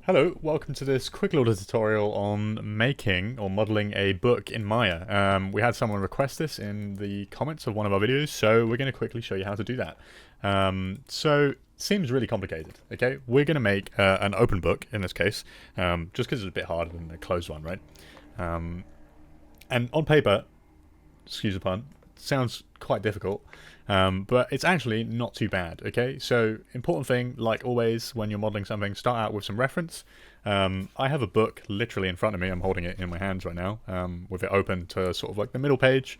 Hello, welcome to this quick little tutorial on making or modeling a book in Maya. We had someone request this in the comments of one of our videos, so we're going to quickly show you how to do that. Seems really complicated, okay? We're going to make an open book in this case, just because it's a bit harder than a closed one, right? And on paper, excuse the pun, sounds quite difficult, but it's actually not too bad, okay? So, important thing, like always, when you're modeling something, start out with some reference. I have a book literally in front of me. I'm holding it in my hands right now, with it open to sort of like the middle page.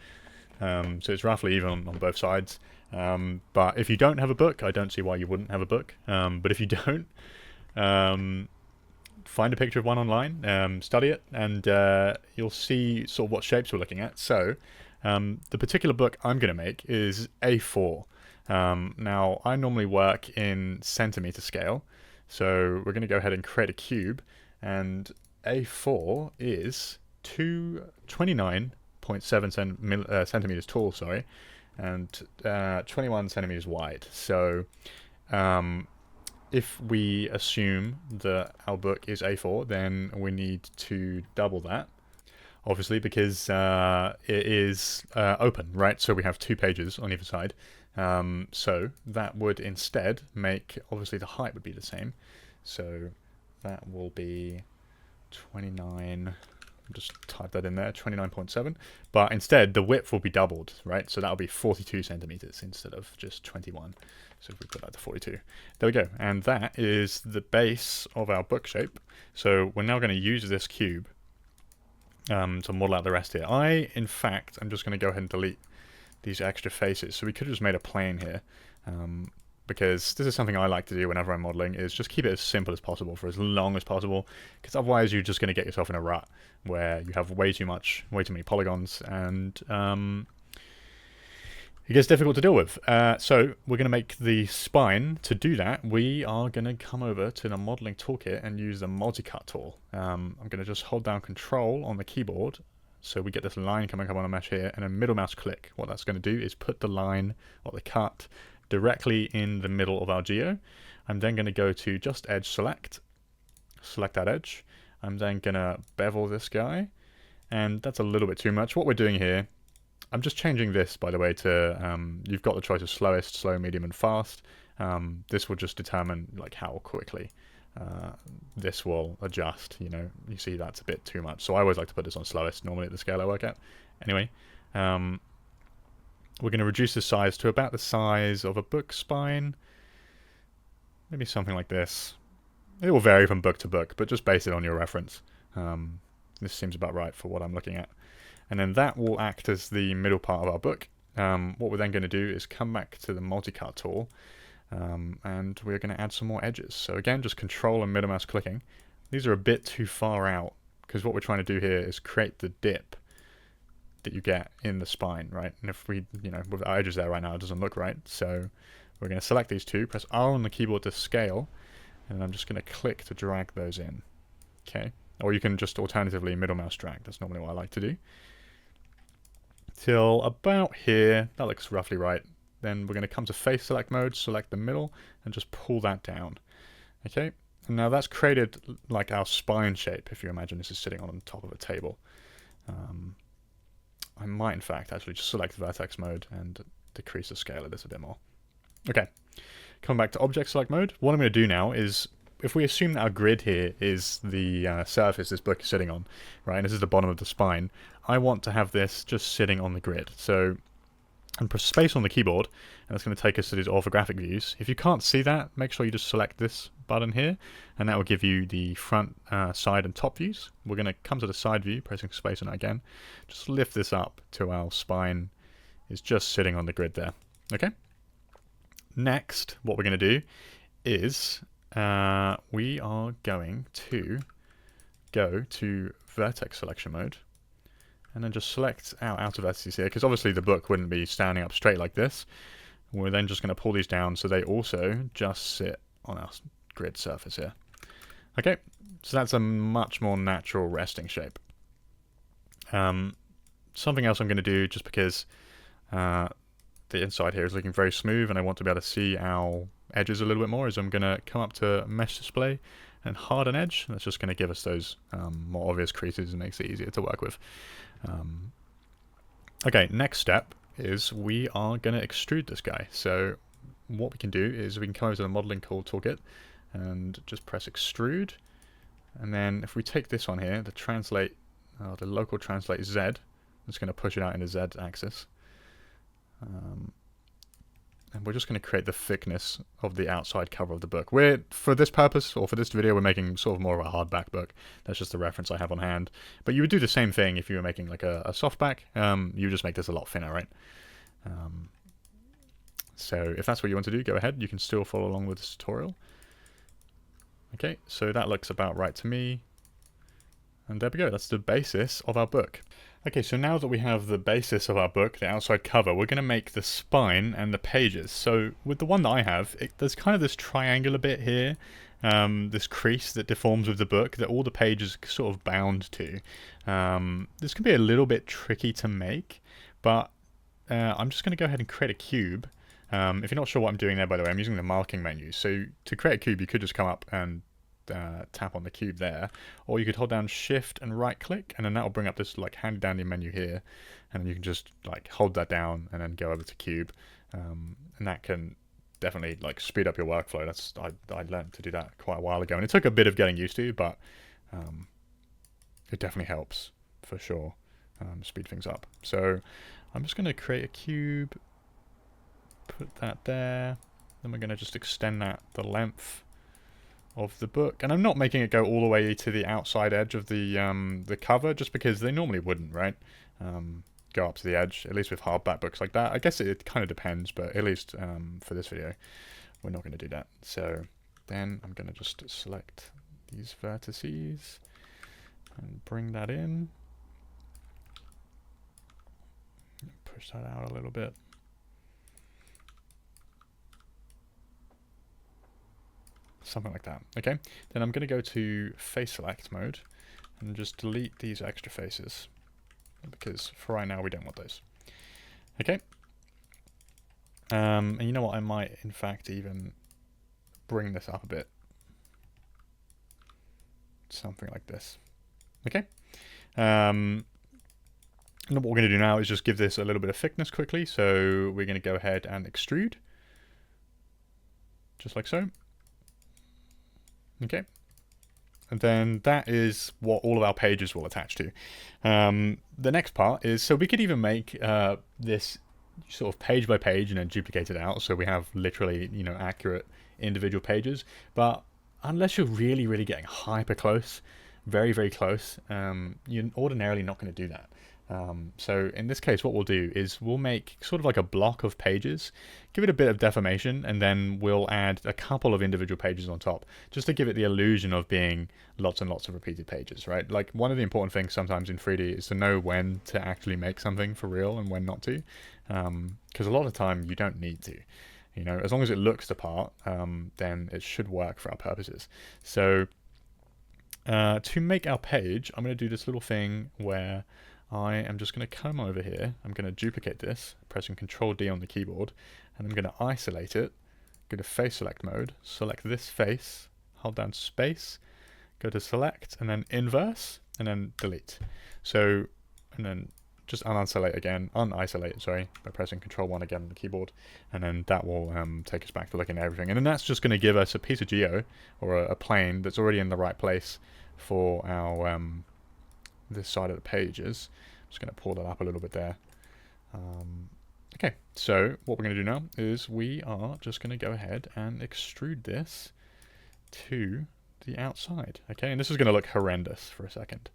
So it's roughly even on both sides. But if you don't have a book, I don't see why you wouldn't have a book. But if you don't, find a picture of one online, study it, and you'll see sort of what shapes we're looking at. So, the particular book I'm going to make is A4. Now, I normally work in centimeter scale, so we're going to go ahead and create a cube, and A4 is 29.7 centimeters tall, sorry, and 21 centimeters wide. So, if we assume that our book is A4, then we need to double that, obviously, because it is open, right? So we have two pages on either side. So that would instead make, obviously the height would be the same. So that will be 29, just type that in there, 29.7. But instead, the width will be doubled, right? So that'll be 42 centimeters instead of just 21. So if we put that to 42, there we go. And that is the base of our book shape. So we're now going to use this cube to model out the rest here. In fact, I'm just going to go ahead and delete these extra faces. So we could have just made a plane here, because this is something I like to do whenever I'm modeling, is just keep it as simple as possible for as long as possible, because otherwise you're just going to get yourself in a rut where you have way too many polygons, and it gets difficult to deal with. So we're going to make the spine. To do that, we are going to come over to the modeling toolkit and use the multi-cut tool. I'm going to just hold down Control on the keyboard, so we get this line coming up on a mesh here, and a middle mouse click. What that's going to do is put the line or the cut directly in the middle of our geo. I'm then going to go to just edge select that edge. I'm then going to bevel this guy, and that's a little bit too much. What we're doing here, I'm just changing this, by the way, to you've got the choice of slowest, slow, medium, and fast. This will just determine like how quickly this will adjust. You know, you see that's a bit too much, so I always like to put this on slowest, normally at the scale I work at. Anyway, we're going to reduce the size to about the size of a book spine, maybe something like this. It will vary from book to book, but just base it on your reference. This seems about right for what I'm looking at. And then that will act as the middle part of our book. What we're then going to do is come back to the multi-cut tool, and we're going to add some more edges. So again, just Control and middle mouse clicking. These are a bit too far out, because what we're trying to do here is create the dip that you get in the spine, right? And if we, with our edges there right now, it doesn't look right. So we're going to select these two, press R on the keyboard to scale, and I'm just going to click to drag those in. Okay. Or you can just alternatively middle mouse drag. That's normally what I like to do. Till about here, that looks roughly right. Then we're going to come to face select mode, select the middle, and just pull that down. Okay, and now that's created like our spine shape, if you imagine this is sitting on top of a table. I might in fact actually just select vertex mode and decrease the scale of this a bit more. Okay, come back to object select mode. What I'm going to do now is, if we assume that our grid here is the surface this book is sitting on, right, and this is the bottom of the spine, I want to have this just sitting on the grid. So I'm press space on the keyboard, and that's going to take us to these orthographic views. If you can't see that, make sure you just select this button here, and that will give you the front, side, and top views. We're going to come to the side view, pressing space on it again. Just lift this up till our spine is just sitting on the grid there. Okay? Next, what we're going to do is we are going to go to vertex selection mode, and then just select our outer vertices here, because obviously the book wouldn't be standing up straight like this. We're then just going to pull these down so they also just sit on our grid surface here. Okay, so that's a much more natural resting shape. Something else I'm going to do, just because the inside here is looking very smooth and I want to be able to see our edges a little bit more, is I'm going to come up to mesh display and harden edge. That's just going to give us those more obvious creases and makes it easier to work with. Okay, next step is we are going to extrude this guy. So what we can do is we can come over to the modeling toolkit and just press extrude. And then if we take this one here, the local translate Z, it's going to push it out in the Z axis. And we're just going to create the thickness of the outside cover of the book. For this purpose, or for this video, we're making sort of more of a hardback book. That's just the reference I have on hand. But you would do the same thing if you were making like a softback. You would just make this a lot thinner, right? So if that's what you want to do, go ahead. You can still follow along with this tutorial. Okay, so that looks about right to me. And there we go, that's the basis of our book. Okay, so now that we have the basis of our book, the outside cover, we're going to make the spine and the pages. So with the one that I have, there's kind of this triangular bit here, this crease that deforms with the book that all the pages are sort of bound to. This can be a little bit tricky to make, but I'm just going to go ahead and create a cube. If you're not sure what I'm doing there, by the way, I'm using the marking menu. So to create a cube, you could just come up and tap on the cube there, or you could hold down shift and right click, and then that will bring up this like handy dandy menu here, and then you can just like hold that down and then go over to cube, and that can definitely like speed up your workflow. I learned to do that quite a while ago, and it took a bit of getting used to, but it definitely helps for sure, speed things up. So I'm just going to create a cube, put that there, then we're going to just extend that the length of the book, and I'm not making it go all the way to the outside edge of the cover, just because they normally wouldn't, right? Go up to the edge, at least with hardback books like that. I guess it kind of depends, but at least for this video, we're not going to do that. So then I'm going to just select these vertices and bring that in, push that out a little bit. Something like that. Okay, then I'm going to go to face select mode and just delete these extra faces, because for right now we don't want those. Okay, and you know what, I might in fact even bring this up a bit, something like this. Okay, and what we're going to do now is just give this a little bit of thickness quickly. So we're going to go ahead and extrude, just like so. Okay, and then that is what all of our pages will attach to. The next part is, so we could even make this sort of page by page and then duplicate it out, so we have literally, you know, accurate individual pages. But unless you're really, really getting hyper close, very, very close, you're ordinarily not going to do that. So in this case, what we'll do is we'll make sort of like a block of pages, give it a bit of deformation, and then we'll add a couple of individual pages on top, just to give it the illusion of being lots and lots of repeated pages, right? Like, one of the important things sometimes in 3D is to know when to actually make something for real and when not to, because a lot of the time you don't need to. You know, as long as it looks the part, then it should work for our purposes. So to make our page, I'm going to do this little thing where I am just going to come over here, I'm going to duplicate this, pressing Control D on the keyboard, and I'm going to isolate it, go to face select mode, select this face, hold down space, go to select, and then inverse, and then delete. So, and then just unisolate again, unisolate, sorry, by pressing Control 1 again on the keyboard, and then that will take us back to looking at everything. And then that's just going to give us a piece of geo, or a plane that's already in the right place for our this side of the pages. I'm just going to pull that up a little bit there. Okay, so what we're going to do now is we are just going to go ahead and extrude this to the outside. Okay, and this is going to look horrendous for a second.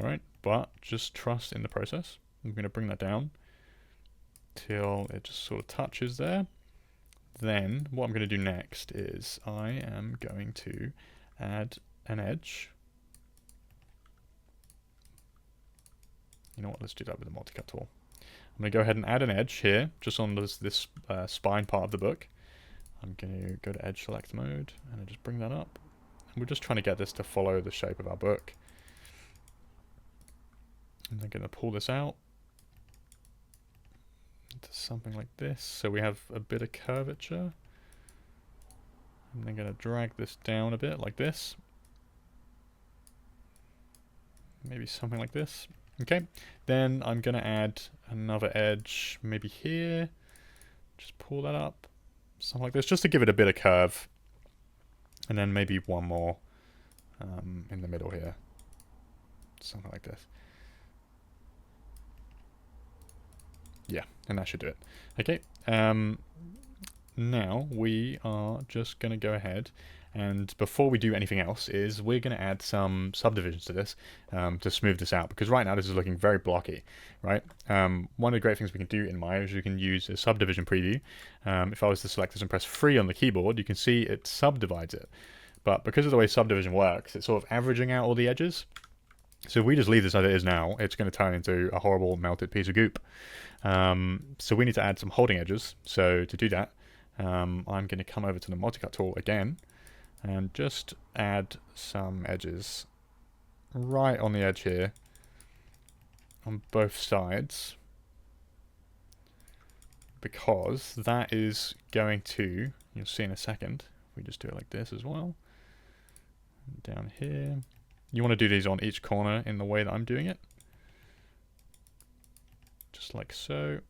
All right, but just trust in the process. I'm going to bring that down till it just sort of touches there. Then what I'm going to do next is I am going to add an edge. You know what, let's do that with the multi-cut tool. I'm going to go ahead and add an edge here, just on this spine part of the book. I'm going to go to edge select mode, and I just bring that up. And we're just trying to get this to follow the shape of our book. And I'm going to pull this out into something like this, so we have a bit of curvature. And I'm going to drag this down a bit like this. Maybe something like this. Okay, then I'm going to add another edge, maybe here. Just pull that up, something like this, just to give it a bit of curve. And then maybe one more in the middle here. Something like this. Yeah, and that should do it. Okay, now we are just going to go ahead, and before we do anything else, is we're going to add some subdivisions to this to smooth this out, because right now this is looking very blocky, right? One of the great things we can do in Maya is you can use a subdivision preview. If I was to select this and press 3 on the keyboard, you can see it subdivides it. But because of the way subdivision works, it's sort of averaging out all the edges. So if we just leave this as it is now, it's going to turn into a horrible melted piece of goop. So we need to add some holding edges. So to do that, I'm going to come over to the multi-cut tool again and just add some edges right on the edge here on both sides, because that is going to, you'll see in a second, if we just do it like this as well, down here. You want to do these on each corner in the way that I'm doing it. Just like so.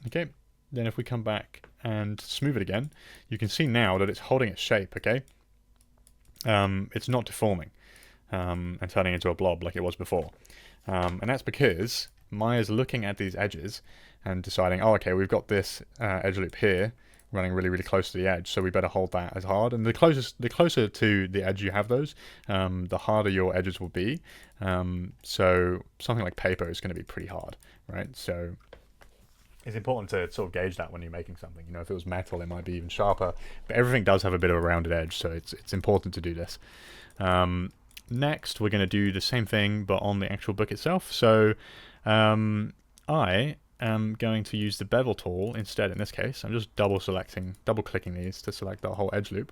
Okay, then if we come back and smooth it again, you can see now that it's holding its shape, okay? It's not deforming and turning into a blob like it was before. And that's because Maya's looking at these edges and deciding, oh, okay, we've got this edge loop here running really, really close to the edge, so we better hold that as hard. And the closer to the edge you have those, the harder your edges will be. So something like paper is going to be pretty hard, right? So it's important to sort of gauge that when you're making something. You know, if it was metal, it might be even sharper. But everything does have a bit of a rounded edge, so it's important to do this. Next, we're going to do the same thing, but on the actual book itself. So I am going to use the bevel tool instead in this case. I'm just double clicking these to select the whole edge loop.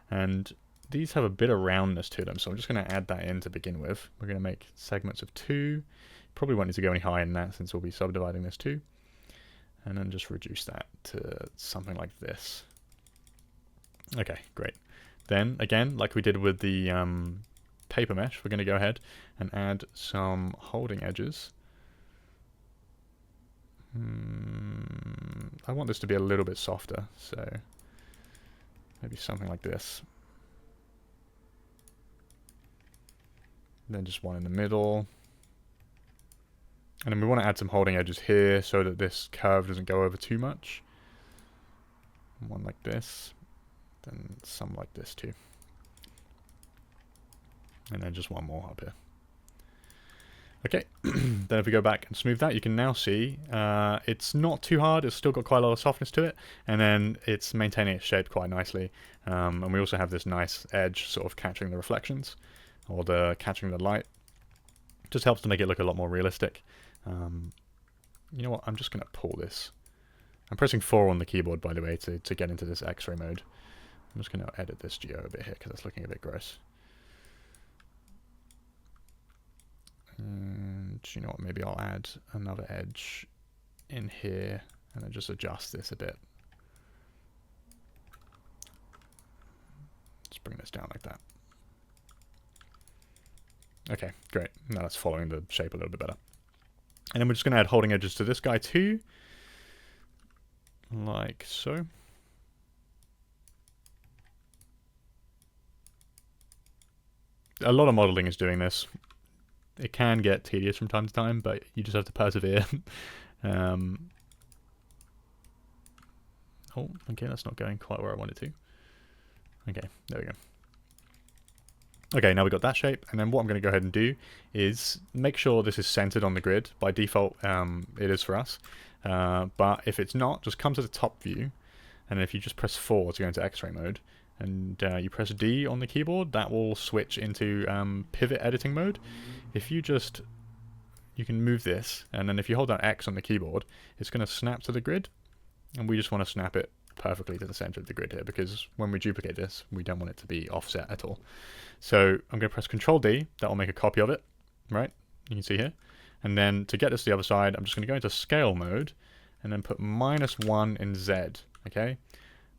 And these have a bit of roundness to them, so I'm just going to add that in to begin with. We're going to make segments of 2. Probably won't need to go any higher than that since we'll be subdividing this too. And then just reduce that to something like this. Okay, great. Then, again, like we did with the paper mesh, we're going to go ahead and add some holding edges. I want this to be a little bit softer, so maybe something like this. Then just one in the middle. And then we want to add some holding edges here so that this curve doesn't go over too much. One like this, then some like this too. And then just one more up here. Okay, then if we go back and smooth that, you can now see it's not too hard, it's still got quite a lot of softness to it, and then it's maintaining its shape quite nicely. And we also have this nice edge sort of catching the reflections, or catching the light. Just helps to make it look a lot more realistic. You know what, I'm just going to pull this. I'm pressing 4 on the keyboard, by the way, to get into this X-ray mode. I'm just going to edit this geo a bit here, because it's looking a bit gross. And you know what, maybe I'll add another edge in here, and then just adjust this a bit. Let's bring this down like that. Okay, great. Now that's following the shape a little bit better. And then we're just going to add holding edges to this guy too. Like so. A lot of modeling is doing this. It can get tedious from time to time, but you just have to persevere. Oh, okay, that's not going quite where I want it to. Okay, there we go. Okay, now we've got that shape, and then what I'm going to go ahead and do is make sure this is centered on the grid. By default, it is for us. But if it's not, just come to the top view, and if you just press 4 to go into X-ray mode, and you press D on the keyboard, that will switch into pivot editing mode. If you can move this, and then if you hold down X on the keyboard, it's going to snap to the grid, and we just want to snap it perfectly to the center of the grid here, because when we duplicate this, we don't want it to be offset at all. So I'm going to press Control D, that will make a copy of it, right? You can see here. And then to get this to the other side, I'm just going to go into scale mode, and then put -1 in Z, okay?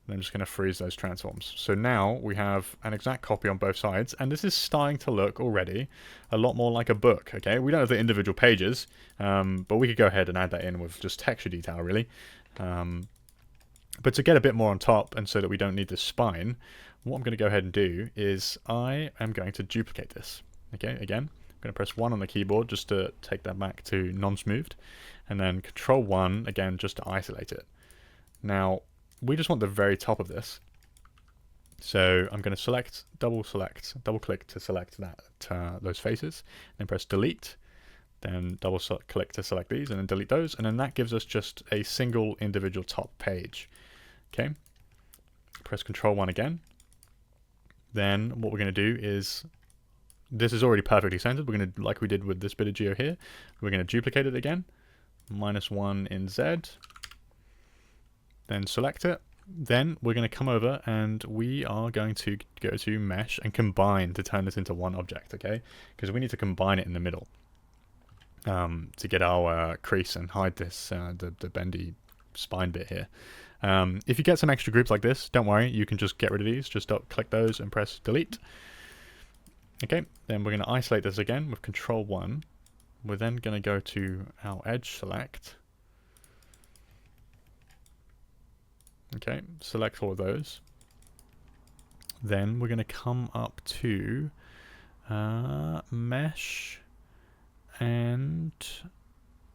And I'm just going to freeze those transforms. So now we have an exact copy on both sides, and this is starting to look already a lot more like a book, okay? We don't have the individual pages, but we could go ahead and add that in with just texture detail, really. But to get a bit more on top, and so that we don't need the spine, what I'm going to go ahead and do is I am going to duplicate this, okay? Again, I'm going to press 1 on the keyboard just to take that back to non-smoothed, and then Control 1, again, just to isolate it. Now, we just want the very top of this. So I'm going to double click to select that those faces, then press delete, then double click to select these, and then delete those, and then that gives us just a single individual top page. Okay, press Control 1 again. Then what we're going to do is, this is already perfectly centered. We're going to, like we did with this bit of geo here, we're going to duplicate it again, -1 in Z, then select it. Then we're going to come over and we are going to go to mesh and combine to turn this into one object, okay? Because we need to combine it in the middle to get our crease and hide this the bendy spine bit here. If you get some extra groups like this, don't worry, you can just get rid of these. Just click those and press delete. Okay, then we're going to isolate this again with Control 1. We're then going to go to our edge select. Okay, select all of those. Then we're going to come up to mesh and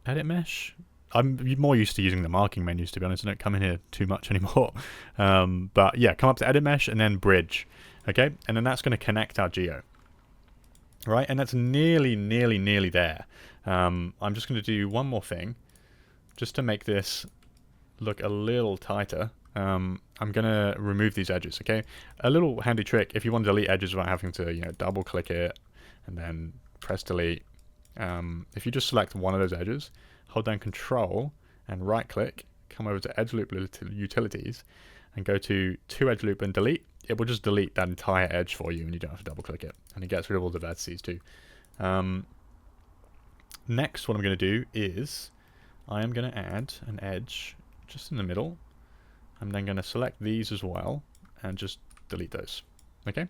edit mesh. I'm more used to using the marking menus, to be honest. I don't come in here too much anymore. But yeah, come up to edit mesh and then bridge. Okay, and then that's going to connect our geo. Right, and that's nearly there. I'm just going to do one more thing just to make this look a little tighter. I'm going to remove these edges, okay? A little handy trick, if you want to delete edges without having to, double click it and then press delete. If you just select one of those edges, hold down Control and right click, come over to Edge Loop Utilities and go to edge loop and delete. It will just delete that entire edge for you and you don't have to double click it. And it gets rid of all the vertices too. Next, what I'm going to do is I am going to add an edge just in the middle. I'm then going to select these as well and just delete those. Okay,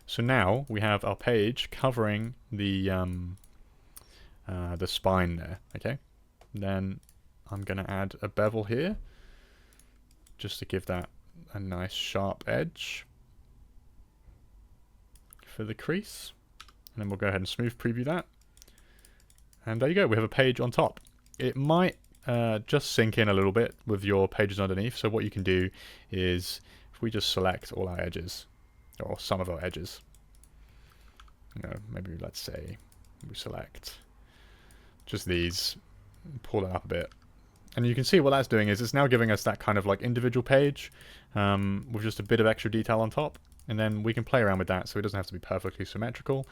so now we have our page covering the spine there. Okay, then I'm going to add a bevel here just to give that a nice sharp edge for the crease, and then we'll go ahead and smooth preview that, and there you go, we have a page on top. It might just sink in a little bit with your pages underneath, so what you can do is if we just select all our edges, or some of our edges, maybe let's say we select just these, pull that up a bit, and you can see what that's doing is it's now giving us that kind of like individual page with just a bit of extra detail on top, and then we can play around with that so it doesn't have to be perfectly symmetrical.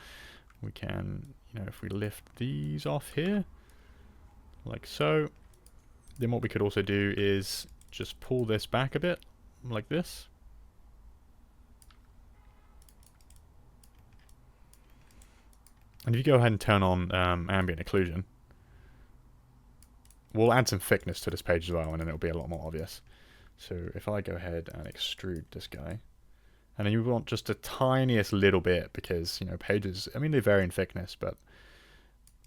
We can, if we lift these off here like so, then what we could also do is just pull this back a bit, like this. And if you go ahead and turn on ambient occlusion, we'll add some thickness to this page as well, and then it'll be a lot more obvious. So if I go ahead and extrude this guy, and then you want just the tiniest little bit, because, pages, I mean, they vary in thickness, but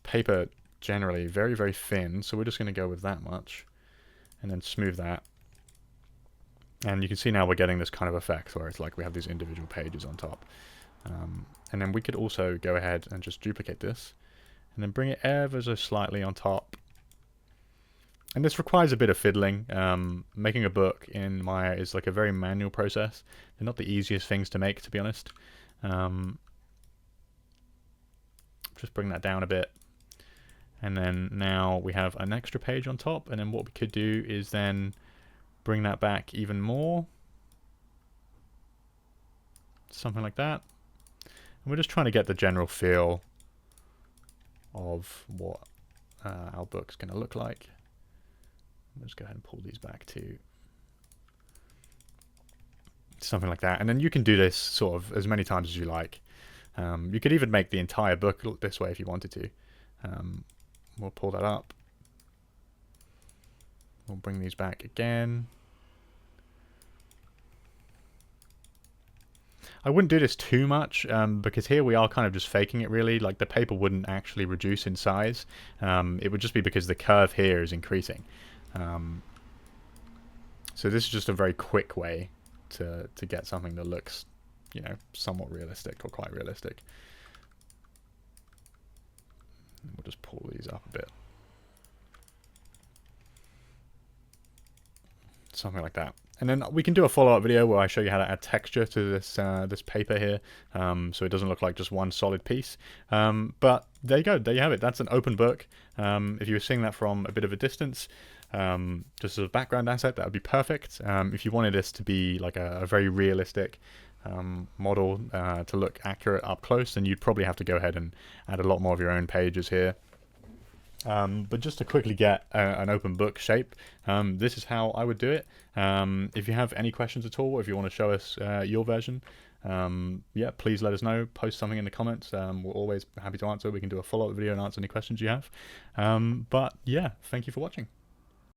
paper generally very, very thin, so we're just going to go with that much and then smooth that, and you can see now we're getting this kind of effect where it's like we have these individual pages on top. And then we could also go ahead and just duplicate this and then bring it ever so slightly on top, and this requires a bit of fiddling. Making a book in Maya is like a very manual process. They're not the easiest things to make, to be honest. Just bring that down a bit. And then now we have an extra page on top, and then what we could do is then bring that back even more. Something like that. And we're just trying to get the general feel of what our book's going to look like. Let's go ahead and pull these back to something like that. And then you can do this sort of as many times as you like. You could even make the entire book look this way if you wanted to. We'll pull that up. We'll bring these back again. I wouldn't do this too much because here we are kind of just faking it really. Like the paper wouldn't actually reduce in size. It would just be because the curve here is increasing. Um, so this is just a very quick way to get something that looks, you know, somewhat realistic or quite realistic. We'll just pull these up a bit. Something like that. And then we can do a follow-up video where I show you how to add texture to this this paper here, so it doesn't look like just one solid piece. But there you go, there you have it. That's an open book. If you were seeing that from a bit of a distance, just as a background asset, that would be perfect. If you wanted this to be like a very realistic model to look accurate up close, then you'd probably have to go ahead and add a lot more of your own pages here. But just to quickly get an open book shape, this is how I would do it. If you have any questions at all, if you want to show us your version, yeah, please let us know. Post something in the comments. We're always happy to answer. We can do a follow-up video and answer any questions you have. But yeah, thank you for watching.